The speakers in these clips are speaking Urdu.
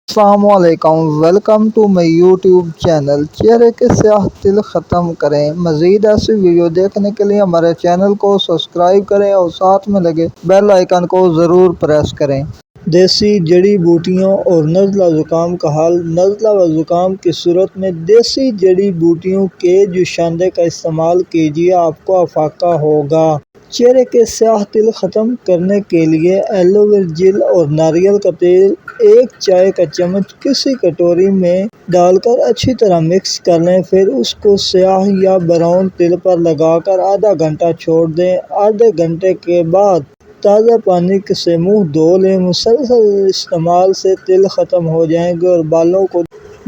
السلام علیکم، welcome to my YouTube channel. چہرے کے سیاہ تل ختم کریں۔ مزید ایسی ویڈیو دیکھنے کے لیے ہمارے چینل کو سبسکرائب کریں اور ساتھ میں لگے بیل آئیکن کو ضرور پریس کریں۔ دیسی جڑی بوٹیوں اور نزلہ زکام کا حل۔ نزلہ و زکام کی صورت میں دیسی جڑی بوٹیوں کے جوشاندے کا استعمال کیجیے، آپ کو افاقہ ہوگا۔ چہرے کے سیاہ تل ختم کرنے کے لیے ایلو ویرا جیل اور ناریل کا تیل ایک چائے کا چمچ کسی کٹوری میں ڈال کر اچھی طرح مکس کر لیں، پھر اس کو سیاہ یا براؤن تل پر لگا کر آدھا گھنٹہ چھوڑ دیں۔ آدھے گھنٹے کے بعد تازہ پانی سے منہ دھو لیں۔ مسلسل استعمال سے تل ختم ہو جائیں گے۔ اور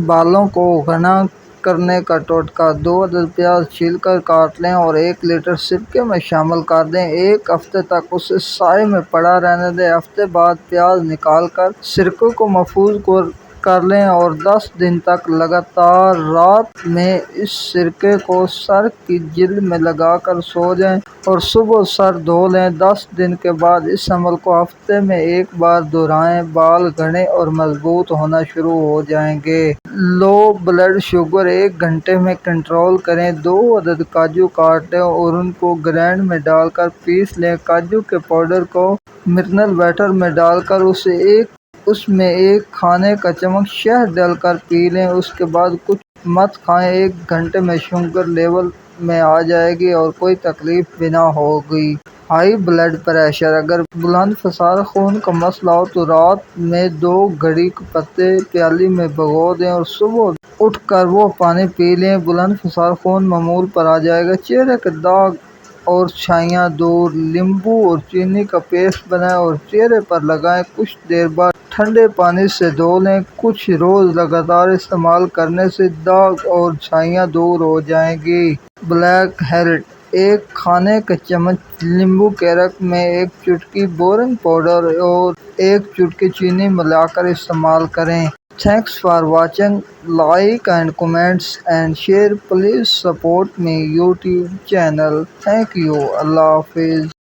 بالوں کو گھنا کرنے کا ٹوٹکا: 2 عدد پیاز چھیل کر کاٹ لیں اور 1 لیٹر سرکے میں شامل کر دیں۔ 1 ہفتے تک اسے سائے میں پڑا رہنے دیں۔ ہفتے بعد پیاز نکال کر سرکے کو محفوظ کر لیں اور 10 دن تک لگاتار رات میں اس سرکے کو سر کی جلد میں لگا کر سو جائیں اور صبح سر دھو لیں۔ 10 دن کے بعد اس عمل کو ہفتے میں 1 بار دہرائیں، بال گھنے اور مضبوط ہونا شروع ہو جائیں گے۔ لو بلڈ شوگر 1 گھنٹے میں کنٹرول کریں۔ 2 عدد کاجو کاٹ لیں اور ان کو گرینڈر میں ڈال کر پیس لیں۔ کاجو کے پاؤڈر کو منرل واٹر میں ڈال کر اس میں 1 کھانے کا چمچ شہد ڈال کر پی لیں۔ اس کے بعد کچھ مت کھائیں۔ 1 گھنٹے میں شوگر لیول میں آ جائے گی اور کوئی تکلیف بھی نہ ہوگی۔ ہائی بلڈ پریشر: اگر بلند فشار خون کا مسئلہ ہو تو رات میں 2 کڑی کے پتے پیالی میں بھگو دیں اور صبح اٹھ کر وہ پانی پی لیں۔ بلند فشار خون معمول پر آ جائے گا۔ چہرے کے داغ اور چھائیاں دور: لیموں اور چینی کا پیسٹ بنائیں اور چہرے پر لگائیں۔ کچھ دیر بعد ٹھنڈے پانی سے دھو لیں۔ کچھ روز لگاتار استعمال کرنے سے داغ اور چھائیاں دور ہو جائیں گی۔ بلیک ہیڈ: 1 کھانے کا چمچ لیموں کے عرق میں 1 چٹکی بورنگ پاؤڈر اور 1 چٹکی چینی ملا کر استعمال کریں۔ Thanks for watching. Like and comment and share. Please support my YouTube channel. Thank you. اللہ حافظ۔